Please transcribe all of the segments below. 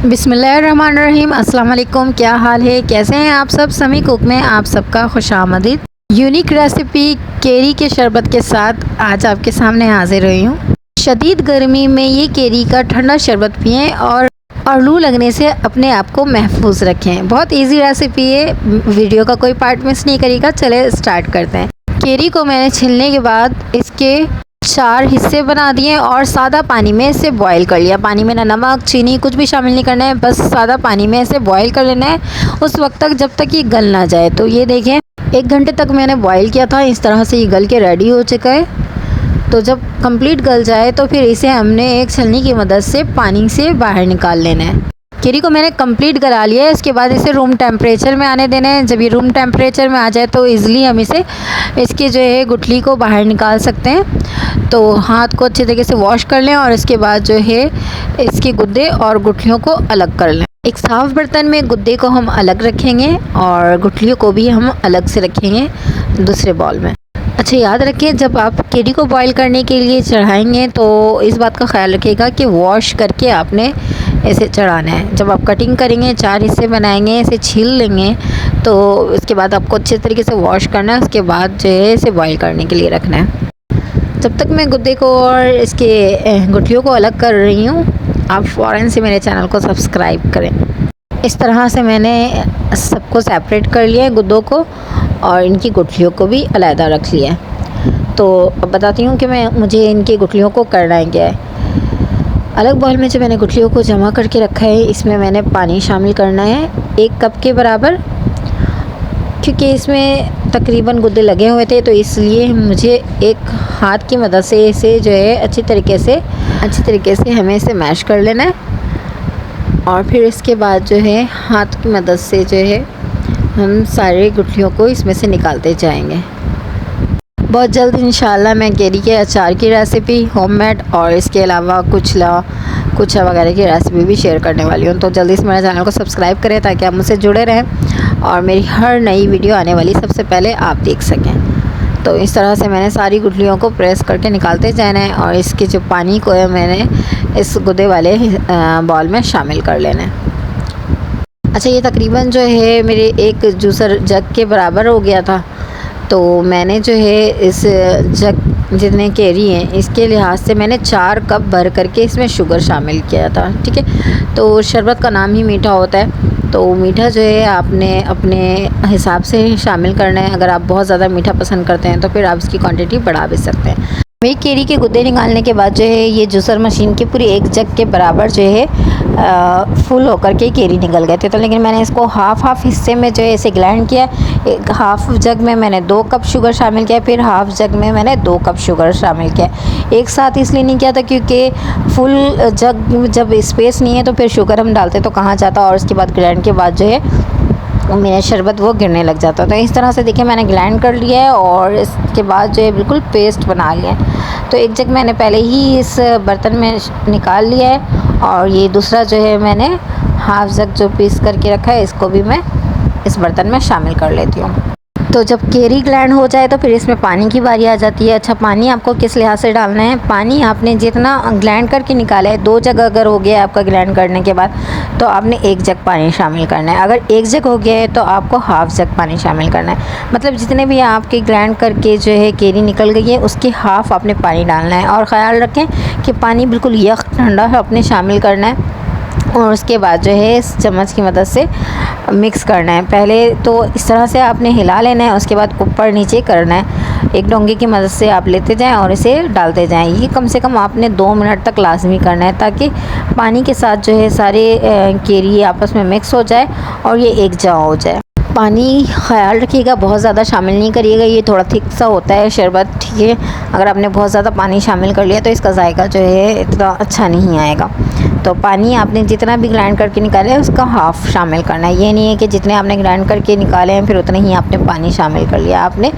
बिस्मिल्लाहिर्रहमानिर्रहीम। अस्सलाम वालेकुम। क्या हाल है, कैसे हैं आप सब? समी कुक में आप सबका खुशामदीद। यूनिक रेसिपी केरी के शरबत के साथ आज आपके सामने हाजिर हुई हूँ। शदीद गर्मी में ये केरी का ठंडा शरबत पिएं और लू लगने से अपने आप को महफूज रखें। बहुत इजी रेसिपी है, वीडियो का कोई पार्ट मिस नहीं करेगा। चले स्टार्ट करते हैं। केरी को मैंने छीलने के बाद इसके 4 हिस्से बना दिए और सादा पानी में इसे बॉईल कर लिया। पानी में ना नमक चीनी कुछ भी शामिल नहीं करना है, बस सादा पानी में इसे बॉईल कर लेना है उस वक्त तक जब तक ये गल ना जाए। तो ये देखें 1 घंटे तक मैंने बॉईल किया था, इस तरह से ये गल के रेडी हो चुका है। तो जब कंप्लीट गल जाए तो फिर इसे हमने एक छलनी की मदद से पानी से बाहर निकाल लेना है। केरी को मैंने कंप्लीट गला लिया है। इसके बाद इसे रूम टेम्परेचर में आने देना है। जब ये रूम टेम्परेचर में आ जाए तो ईज़िली हम इसकी जो है गुठली को बाहर निकाल सकते हैं। तो हाथ को अच्छे तरीके से वॉश कर लें और इसके बाद जो है इसके गुद्दे और गुठलियों को अलग कर लें। एक साफ़ बर्तन में गुद्दे को हम अलग रखेंगे और गुठलियों को भी हम अलग से रखेंगे दूसरे बाउल में। अच्छा, याद रखें जब आप केरी को बॉईल करने के लिए चढ़ाएंगे तो इस बात का ख्याल रखिएगा कि वॉश करके आपने इसे चढ़ाना है। जब आप कटिंग करेंगे 4 हिस्से बनाएंगे, इसे छील लेंगे तो इसके बाद आपको अच्छे तरीके से वॉश करना है। उसके बाद जो है इसे बॉईल करने के लिए रखना है। जब तक मैं गुद्दे को और इसके गुठलियों को अलग कर रही हूँ, आप फ़ौरन से मेरे चैनल को सब्सक्राइब करें। इस तरह से मैंने सबको सेपरेट कर लिया है, गुद्दों को और इनकी गुठलियों को भी अलहदा रख लिया है। तो अब बताती हूँ कि मुझे इनकी गुठलियों को करना है क्या है। अलग बाउल में जो मैंने गुठलियों को जमा करके रखा है, इसमें मैंने पानी शामिल करना है 1 कप के बराबर। क्योंकि इसमें तकरीबन गुद्दे लगे हुए थे तो इसलिए मुझे एक हाथ की मदद से इसे जो है अच्छी तरीके से हमें इसे मैश कर लेना है। और फिर इसके बाद जो है हाथ की मदद से जो है हम सारे गुठलियों को इसमें से निकालते जाएंगे। बहुत जल्द इंशाल्लाह मैं केरी के अचार की रेसिपी होममेड और इसके अलावा कुछ वगैरह की रेसिपी भी शेयर करने वाली हूँ। तो जल्दी से मेरे चैनल को सब्सक्राइब करें ताकि आप मुझसे जुड़े रहें और मेरी हर नई वीडियो आने वाली सबसे पहले आप देख सकें। तो इस तरह से मैंने सारी गुठलियों को प्रेस करके निकालते जाना है और इसके जो पानी को है मैंने इस गुद्दे वाले बॉल में शामिल कर लेना है। अच्छा, ये तकरीबन जो है मेरे एक जूसर जग के बराबर हो गया था। तो मैंने जो है इस जग जितने केरी हैं इसके लिहाज से मैंने 4 कप भर करके इसमें शुगर शामिल किया था। ठीक है, तो शरबत का नाम ही मीठा होता है, तो मीठा जो है आपने अपने हिसाब से शामिल करना है। अगर आप बहुत ज़्यादा मीठा पसंद करते हैं तो फिर आप इसकी क्वांटिटी बढ़ा भी सकते हैं। मेरी केरी के गुद्दे निकालने के बाद जो है ये जूसर मशीन की पूरी 1 जग के बराबर जो है फुल होकर के केरी निकल गए थे। तो लेकिन मैंने इसको हाफ हिस्से में जो है इसे ग्राइंड किया। एक हाफ जग में मैंने 2 कप शुगर शामिल किया, फिर हाफ जग में मैंने 2 कप शुगर शामिल किया। एक साथ इसलिए नहीं किया था क्योंकि फुल जग में जब स्पेस नहीं है तो फिर शुगर हम डालते तो कहाँ जाता और उसके बाद ग्राइंड के बाद जो है मेरा शरबत वो गिरने लग जाता। तो इस तरह से देखिए मैंने ग्राइंड कर लिया है और इसके बाद जो है बिल्कुल पेस्ट बना लिया है। तो एक जग मैंने पहले ही इस बर्तन में निकाल लिया है और ये दूसरा जो है मैंने हाफ जग जो पीस करके रखा है इसको भी मैं इस बर्तन में शामिल कर लेती हूँ। तो जब केरी ग्राइंड हो जाए तो फिर इसमें पानी की बारी आ जाती है। अच्छा, पानी आपको किस लिहाज से डालना है, पानी आपने जितना ग्राइंड करके निकाला है 2 जग अगर हो गया आपका ग्राइंड करने के बाद तो आपने 1 जग पानी शामिल करना है। अगर 1 जग हो गया है तो आपको हाफ जग पानी शामिल करना है। मतलब जितने भी आपके ग्राइंड करके जो है केरी निकल गई है उसके हाफ आपने पानी डालना है। और ख़याल रखें कि पानी बिल्कुल यख ठंडा है आपने शामिल करना है और उसके बाद जो है इस चम्मच की मदद से मिक्स करना है। पहले तो इस तरह से आपने हिला लेना है, उसके बाद ऊपर नीचे करना है। एक डोंगे की मदद से आप लेते जाएं और इसे डालते जाएं। ये कम से कम आपने 2 मिनट तक लाजमी करना है ताकि पानी के साथ जो है सारे केरी आपस में मिक्स हो जाए और ये एक जगह हो जाए। पानी ख्याल रखिएगा बहुत ज़्यादा शामिल नहीं करिएगा, ये थोड़ा थिक सा होता है शरबत। ठीक है, अगर आपने बहुत ज़्यादा पानी शामिल कर लिया तो इसका जायका जो है इतना अच्छा नहीं आएगा। तो पानी आपने जितना भी ग्राइंड करके निकाला है उसका हाफ़ शामिल करना है। ये नहीं है कि जितने आपने ग्राइंड करके निकाले हैं फिर उतने ही आपने पानी शामिल कर लिया, आपने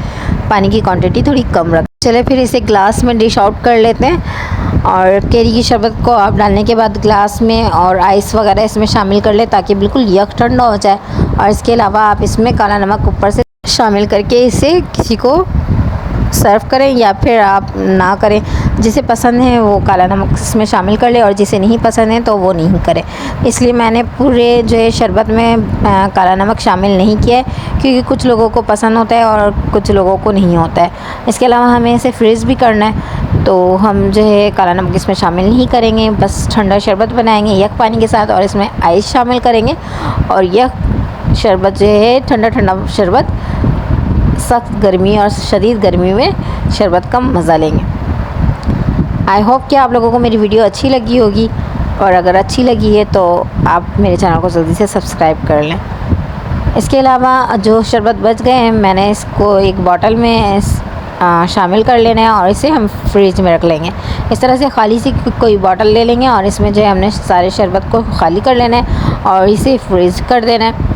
पानी की क्वांटिटी थोड़ी कम रख। चले फिर इसे ग्लास में डिश आउट कर लेते हैं और केरी की शरबत को आप डालने के बाद ग्लास में और आइस वगैरह इसमें शामिल कर लें ताकि बिल्कुल यक ठंडा हो जाए। और इसके अलावा आप इसमें काला नमक ऊपर से शामिल करके इसे किसी को सर्व करें या फिर आप ना करें। जिसे पसंद है वो काला नमक इसमें शामिल कर ले और जिसे नहीं पसंद है तो वो नहीं करे। इसलिए मैंने पूरे जो है शरबत में काला नमक शामिल नहीं किया है, क्योंकि कुछ लोगों को पसंद होता है और कुछ लोगों को नहीं होता है। इसके अलावा हमें इसे फ्रीज़ भी करना है, तो हम जो है काला नमक इसमें शामिल नहीं करेंगे। बस ठंडा शरबत बनाएंगे यख पानी के साथ और इसमें आइस शामिल करेंगे और यह शरबत जो है ठंडा ठंडा शरबत सख्त गर्मी और शदीद गर्मी में शरबत का मज़ा लेंगे। आई होप कि आप लोगों को मेरी वीडियो अच्छी लगी होगी, और अगर अच्छी लगी है तो आप मेरे चैनल को जल्दी से सब्सक्राइब कर लें। इसके अलावा जो शरबत बच गए हैं मैंने इसको एक बॉटल में शामिल कर लेना है और इसे हम फ्रिज में रख लेंगे। इस तरह से खाली सी कोई बॉटल ले लेंगे और इसमें जो है हमने सारे शरबत को खाली कर लेना है और इसे फ्रीज़ कर देना है।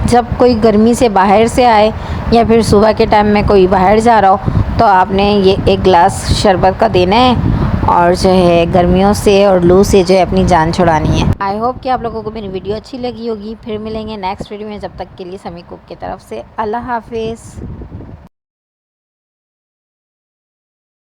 जब कोई गर्मी से बाहर से आए या फिर सुबह के टाइम में कोई बाहर जा रहा हो तो आपने ये एक गिलास शरबत का देना है और जो है गर्मियों से और लू से जो है अपनी जान छुड़ानी है। आई होप कि आप लोगों को मेरी वीडियो अच्छी लगी होगी। फिर मिलेंगे नेक्स्ट वीडियो में, जब तक के लिए समी कुक की तरफ से अल्लाह हाफिज़।